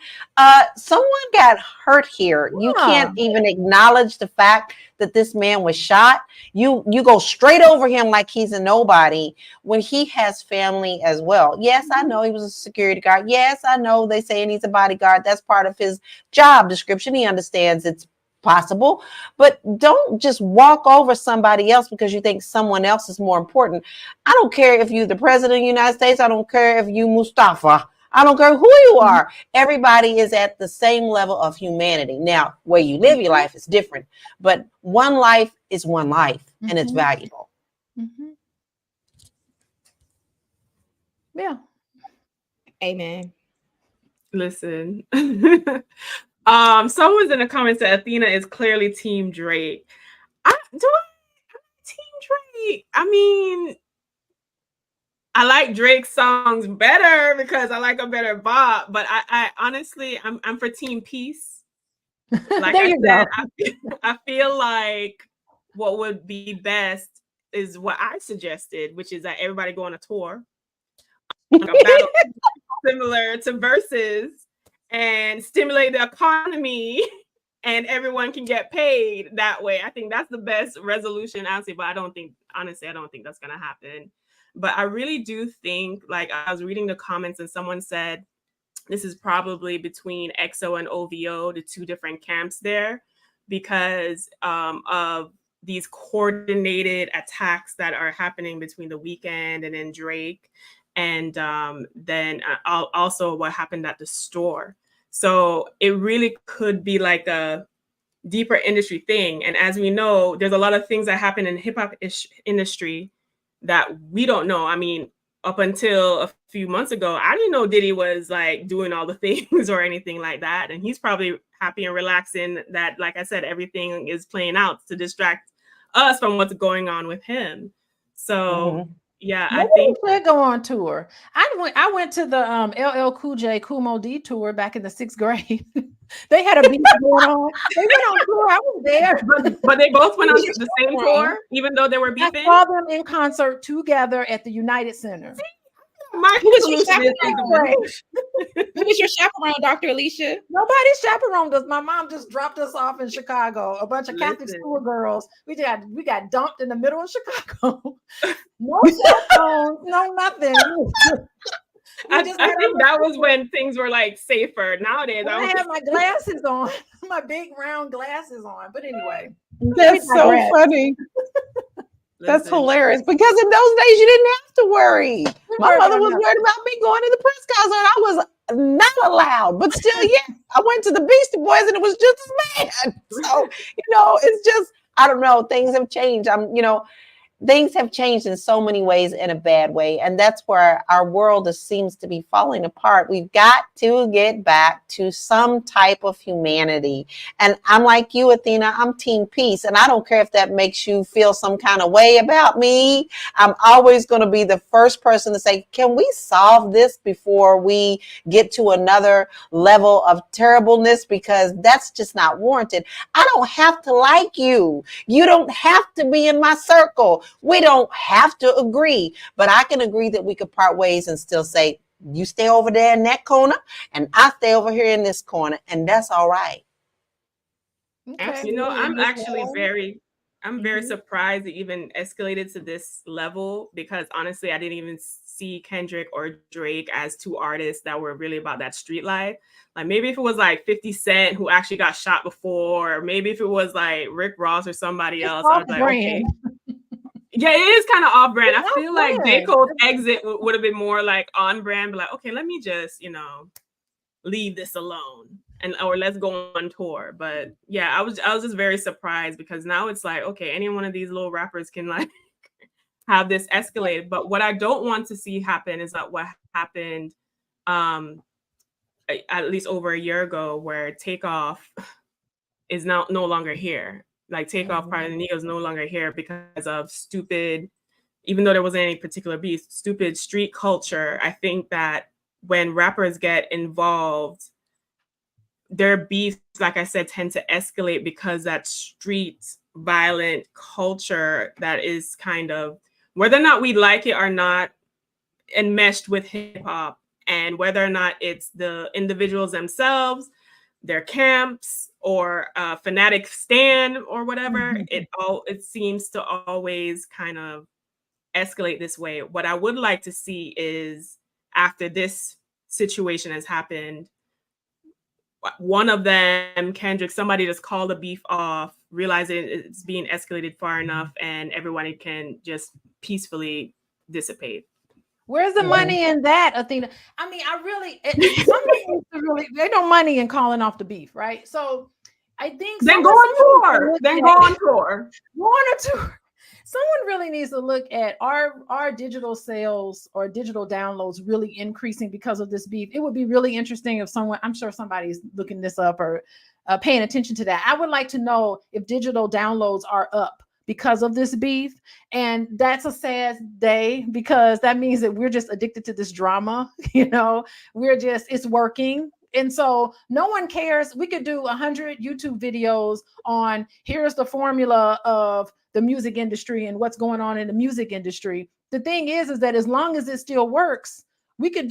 Someone got hurt here. You can't even acknowledge the fact that this man was shot. You go straight over him like he's a nobody when he has family as well. Yes, I know he was a security guard. Yes, I know they saying he's a bodyguard. That's part of his job description. He understands it's possible, but don't just walk over somebody else because you think someone else is more important. I don't care if you're the president of the United States. I don't care if you Mustafa. I don't care who you are. Everybody is at the same level of humanity. Now, where you live your life is different, but one life is one life, and it's valuable. Yeah. Amen. Listen. Someone's in the comments that Athena is clearly Team Drake. I'm Team Drake. I mean, I like Drake's songs better because I like a better bop, but I honestly, I'm for Team Peace. Like there you go. I feel like what would be best is what I suggested, which is that everybody go on a tour, like a battle similar to Versus, and stimulate the economy, and everyone can get paid that way. I think that's the best resolution, honestly, but I don't think that's going to happen. But I really do think, like, I was reading the comments and someone said this is probably between EXO and OVO, the two different camps there, because of these coordinated attacks that are happening between The Weeknd and then Drake. And then also what happened at the store. So it really could be like a deeper industry thing. And as we know, there's a lot of things that happen in hip hop industry that we don't know. I mean, up until a few months ago, I didn't know Diddy was like doing all the things or anything like that. And he's probably happy and relaxing that, like I said, everything is playing out to distract us from what's going on with him. So yeah, I think we should go on tour. I went to the LL Cool J Kumo D tour back in the 6th grade. They had a beat going on. They went on tour. I was there, but they both went on the same tour, even though they were beefing. I saw them in concert together at the United Center. Who was your chaperone, Dr. Alicia? Nobody chaperoned us. My mom just dropped us off in Chicago. A bunch of Catholic school girls. We got dumped in the middle of Chicago. No cell phones, no nothing. I think that was when things were like safer. Nowadays, I have my glasses on, my big round glasses on. But anyway, that's so funny. That's hilarious, because in those days you didn't have to worry. My mother was worried about me going to the press concert. I was not allowed, but still, yeah, I went to the Beastie Boys and it was just as bad. So, it's just, I don't know, things have changed. Things have changed in so many ways in a bad way. And that's where our world seems to be falling apart. We've got to get back to some type of humanity. And I'm like you, Athena, I'm team peace. And I don't care if that makes you feel some kind of way about me. I'm always going to be the first person to say, can we solve this before we get to another level of terribleness? Because that's just not warranted. I don't have to like you. You don't have to be in my circle. We don't have to agree, but I can agree that we could part ways and still say, you stay over there in that corner and I stay over here in this corner, and that's all right. Okay. I'm actually very surprised it even escalated to this level, because honestly, I didn't even see Kendrick or Drake as two artists that were really about that street life. Like maybe if it was like 50 Cent who actually got shot before, or maybe if it was like Rick Ross or somebody else, I was like, okay. Yeah, it is kind of off brand. I feel like J. Cole's exit would have been more like on brand, but like, okay, let me just, leave this alone or let's go on tour. But yeah, I was just very surprised, because now it's like, okay, any one of these little rappers can like have this escalate. But what I don't want to see happen is that what happened at least over a year ago, where Takeoff is now no longer here. Like Takeoff, Pride and Ego is no longer here because of stupid, even though there wasn't any particular beef, stupid street culture. I think that when rappers get involved, their beefs, like I said, tend to escalate because that street violent culture that is kind of, whether or not we like it or not, enmeshed with hip hop, and whether or not it's the individuals themselves, their camps, or fanatic stan or whatever, it seems to always kind of escalate this way. What I would like to see is, after this situation has happened, one of them, Kendrick, somebody just call the beef off, realizing it's being escalated far enough, and everybody can just peacefully dissipate. Where's the money in that, Athena? I mean, there's no money in calling off the beef, right? So I think then go on tour. Someone really needs to look at our digital sales or digital downloads really increasing because of this beef. It would be really interesting if I'm sure somebody's looking this up or paying attention to that. I would like to know if digital downloads are up because of this beef. And that's a sad day, because that means that we're just addicted to this drama. It's working. And so no one cares. We could do 100 YouTube videos on here's the formula of the music industry and what's going on in the music industry. The thing is that as long as it still works, we could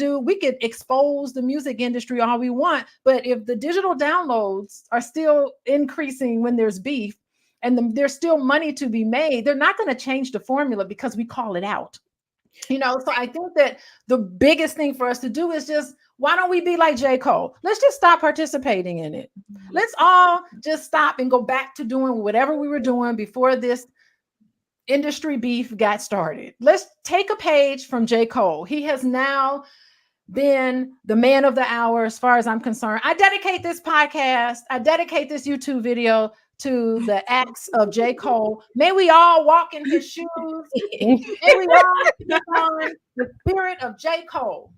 expose the music industry all we want. But if the digital downloads are still increasing when there's beef, and there's still money to be made, they're not going to change the formula because we call it out. So I think that the biggest thing for us to do is just, why don't we be like J. Cole? Let's just stop participating in it. Let's all just stop and go back to doing whatever we were doing before this industry beef got started. Let's take a page from J. Cole. He has now been the man of the hour as far as I'm concerned. I dedicate this podcast, I dedicate this YouTube video to the acts of J. Cole. May we all walk in his shoes. May we all take on the spirit of J. Cole.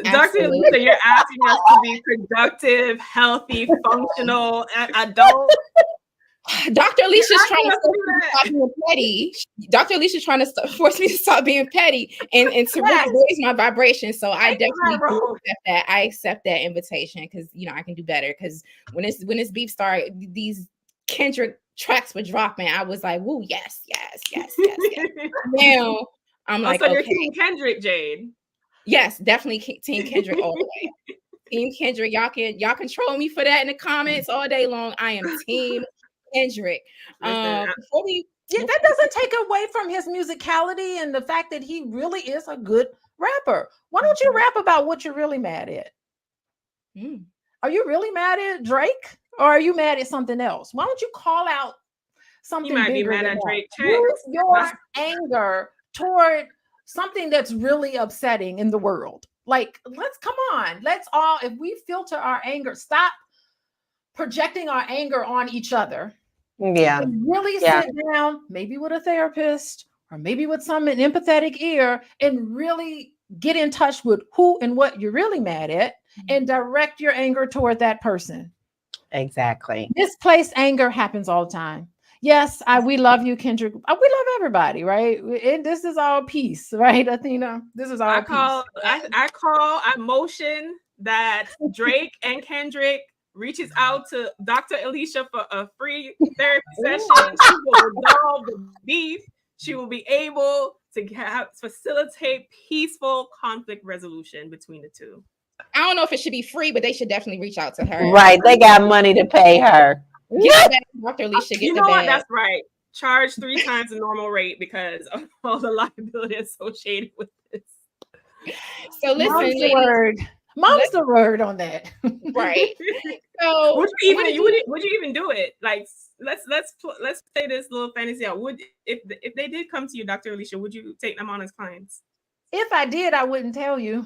Dr. Lisa, you're asking us to be productive, healthy, functional adults. Dr. Alicia's trying to stop being petty. Dr. Alicia's trying to force me to stop being petty and to really raise my vibration. So I definitely accept that. I accept that invitation, because I can do better. Because when this beef started, these Kendrick tracks were dropping. I was like, "Woo, yes." Now I'm like, so you're okay. Team Kendrick, Jade. Yes, definitely Team Kendrick all the way. Team Kendrick. Y'all control me for that in the comments all day long. I am Team Kendrick. Before we Yeah, that doesn't take away from his musicality and the fact that he really is a good rapper. Why don't you rap about what you're really mad at? Are you really mad at Drake, or are you mad at something else? Why don't you call out something might be bigger mad than at that? Drake Use your anger toward something that's really upsetting in the world. Like, come on. Let's all, if we filter our anger, stop projecting our anger on each other. Yeah. And really sit down, maybe with a therapist or maybe with an empathetic ear, and really get in touch with who and what you're really mad at and direct your anger toward that person. Exactly. Misplaced anger happens all the time. Yes, we love you, Kendrick. We love everybody, right? And this is all peace, right, Athena? This is all peace. I motion that Drake and Kendrick reaches out to Dr. Alicia for a free therapy session. She will resolve the beef. She will be able to facilitate peaceful conflict resolution between the two. I don't know if it should be free, but they should definitely reach out to her. Right. They got money to pay her. Get the bag, Dr. Alicia. Get you the know bag. What? That's right. Charge 3 times the normal rate because of all the liability associated with this. So listen, Mom's the word on that. Right. So would you even do it? Like, let's play this little fantasy out. If they did come to you, Dr. Alicia, would you take them on as clients? If I did, I wouldn't tell you.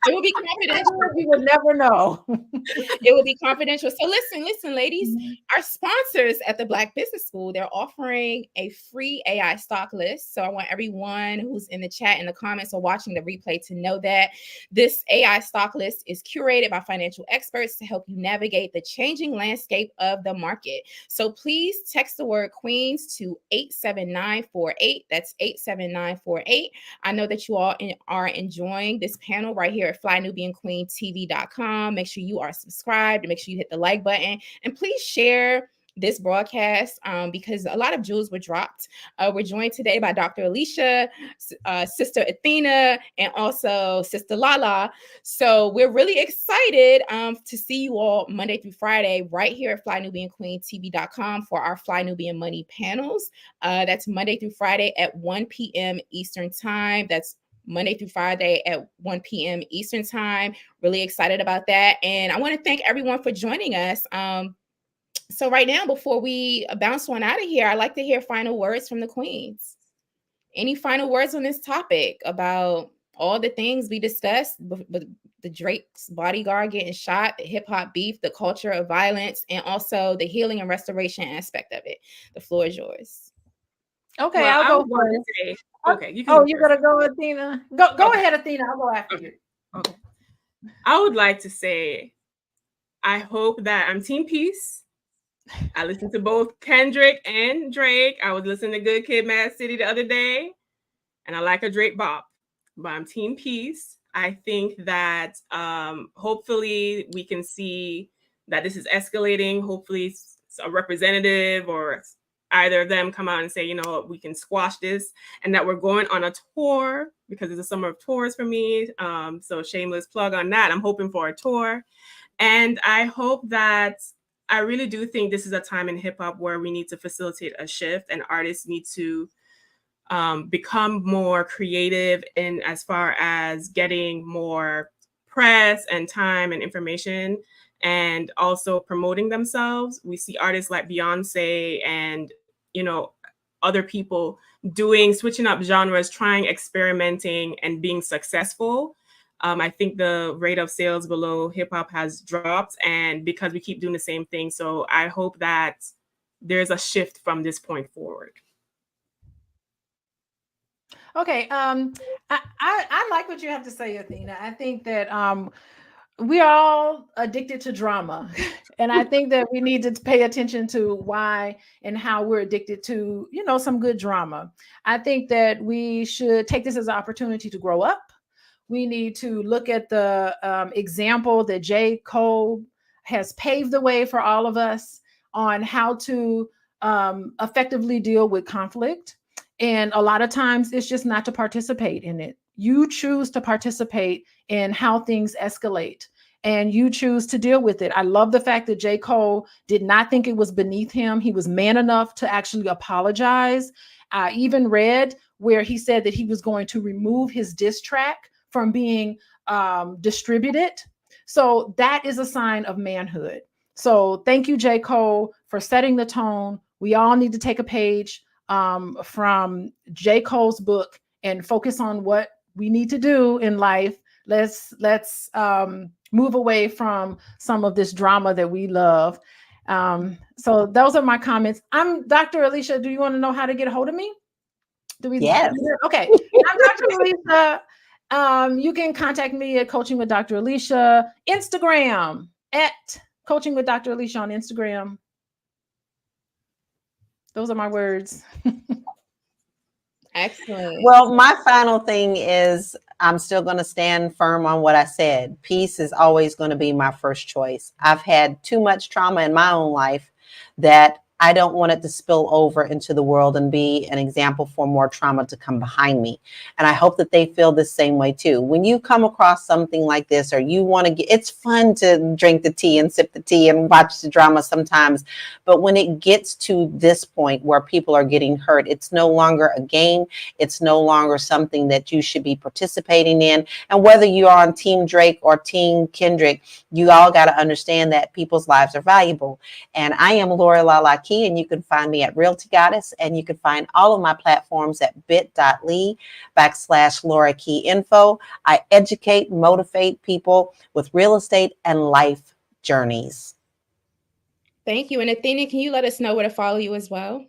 It would be confidential. You would never know. It would be confidential. So listen, ladies, our sponsors at the Black Business School, they're offering a free AI stock list. So I want everyone who's in the chat, in the comments, or watching the replay to know that this AI stock list is curated by financial experts to help you navigate the changing landscape of the market. So please text the word Queens to 87948. That's 87948. I know that you all are enjoying this panel right here at FlyNubianQueenTV.com. Make sure you are subscribed and make sure you hit the like button, and please share this broadcast because a lot of jewels were dropped. We're joined today by Dr. Alicia, Sister Athena, and also Sister Lala. So we're really excited to see you all Monday through Friday right here at FlyNubianQueenTV.com for our Fly Nubian Money panels. That's Monday through Friday at 1 p.m. Eastern Time. That's Monday through Friday at 1 p.m. Eastern Time. Really excited about that. And I want to thank everyone for joining us. So right now, before we bounce one out of here, I'd like to hear final words from the queens. Any final words on this topic about all the things we discussed, the Drake's Bodyguard getting shot, the hip hop beef, the culture of violence, and also the healing and restoration aspect of it? The floor is yours. Okay, well, I'll go first. Okay, you can. You're gonna go, Athena. Go ahead, Athena. I'll go after you. Okay. I would like to say, I hope that I'm Team Peace. I listened to both Kendrick and Drake. I was listening to Good Kid, Mad City the other day, and I like a Drake bop. But I'm Team Peace. I think that hopefully we can see that this is escalating. Hopefully, a representative or either of them come out and say, you know, we can squash this, and that we're going on a tour because it's a summer of tours for me. So shameless plug on that. I'm hoping for a tour. And I hope that I really do think this is a time in hip hop where we need to facilitate a shift, and artists need to become more creative in as far as getting more press and time and information, and also promoting themselves. We see artists like Beyonce and, you know, other people switching up genres, trying, experimenting, and being successful. I think the rate of sales below hip hop has dropped, and because we keep doing the same thing. So I hope that there's a shift from this point forward. Okay. I like what you have to say, Athena. I think that we're all addicted to drama. And I think that we need to pay attention to why and how we're addicted to, you know, some good drama. I think that we should take this as an opportunity to grow up. We need to look at the example that J. Cole has paved the way for all of us on how to effectively deal with conflict. And a lot of times it's just not to participate in it. You choose to participate in how things escalate. and you choose to deal with it. I love the fact that J. Cole did not think it was beneath him. He was man enough to actually apologize. I even read where he said that he was going to remove his diss track from being distributed. So that is a sign of manhood. So thank you, J. Cole, for setting the tone. We all need to take a page from J. Cole's book and focus on what we need to do in life. Let's move away from some of this drama that we love. So those are my comments. I'm Dr. Alicia. Do you want to know how to get a hold of me? Yes. Okay. I'm Dr. Alicia. You can contact me at Coaching with Dr. Alicia, Instagram at Coaching with Dr. Alicia on Instagram. Those are my words. Excellent. Well, my final thing is I'm still going to stand firm on what I said. Peace is always going to be my first choice. I've had too much trauma in my own life that I don't want it to spill over into the world and be an example for more trauma to come behind me. And I hope that they feel the same way too. When you come across something like this, or you want to get, it's fun to drink the tea and sip the tea and watch the drama sometimes. But when it gets to this point where people are getting hurt, it's no longer a game. It's no longer something that you should be participating in. And whether you're on Team Drake or Team Kendrick, you all got to understand that people's lives are valuable. And I am Laura Lala Key, and you can find me at Realty Goddess, and you can find all of my platforms at bit.ly/Laura Key Info. I educate, motivate people with real estate and life journeys. Thank you. And Athena, can you let us know where to follow you as well?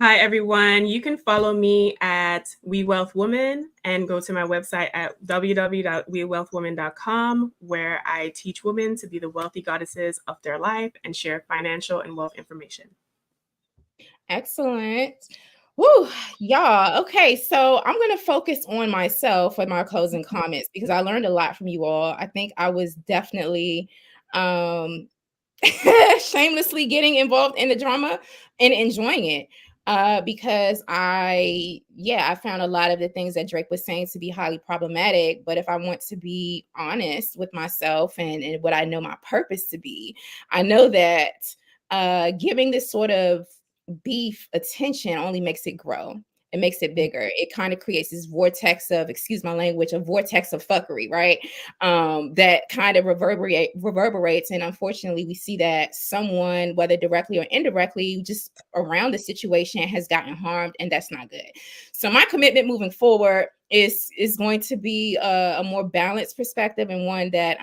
Hi, everyone. You can follow me at We Wealth Woman and go to my website at www.wewealthwoman.com, where I teach women to be the wealthy goddesses of their life and share financial and wealth information. Excellent. Woo, y'all. Okay, so I'm going to focus on myself with my closing comments because I learned a lot from you all. I think I was definitely shamelessly getting involved in the drama and enjoying it. Because I found a lot of the things that Drake was saying to be highly problematic. But if I want to be honest with myself and what I know my purpose to be, I know that giving this sort of beef attention only makes it grow. It makes it bigger. It kind of creates this vortex of, excuse my language, a vortex of fuckery, right? That kind of reverberates. And unfortunately, we see that someone, whether directly or indirectly, just around the situation has gotten harmed, and that's not good. So my commitment moving forward is going to be a more balanced perspective, and one that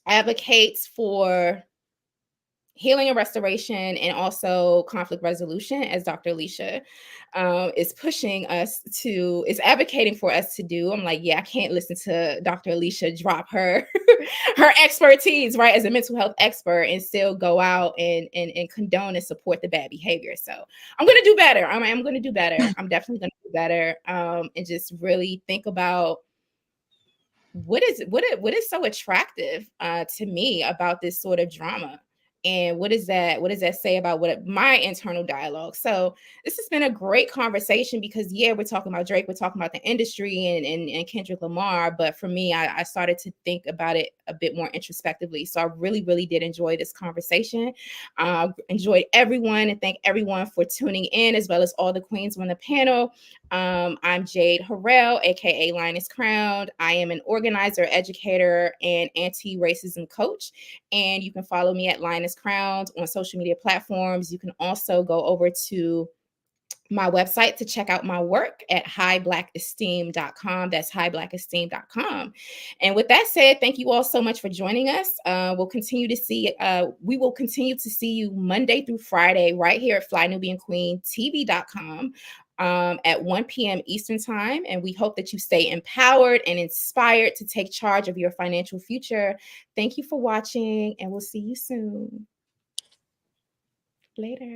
advocates for healing and restoration, and also conflict resolution, as Dr. Alicia is pushing us to, is advocating for us to do. I'm like, yeah, I can't listen to Dr. Alicia drop her her expertise, right, as a mental health expert, and still go out and condone and support the bad behavior. So I'm going to do better. I'm going to do better. I'm definitely going to do better, and just really think about what is so attractive to me about this sort of drama. And what does that say about my internal dialogue? So this has been a great conversation because, yeah, we're talking about Drake, we're talking about the industry and Kendrick Lamar. But for me, I started to think about it a bit more introspectively. So I really, really did enjoy this conversation. Enjoyed everyone, and thank everyone for tuning in, as well as all the queens on the panel. I'm Jade Harrell, aka Linus Crowned. I am an organizer, educator, and anti-racism coach. And you can follow me at Linus Crowned on social media platforms. You can also go over to my website to check out my work at highblackesteem.com. That's highblackesteem.com. And with that said, thank you all so much for joining us. We will continue to see you Monday through Friday right here at FlyNubianQueenTV.com at 1 p.m. Eastern time. And we hope that you stay empowered and inspired to take charge of your financial future. Thank you for watching, and we'll see you soon. Later.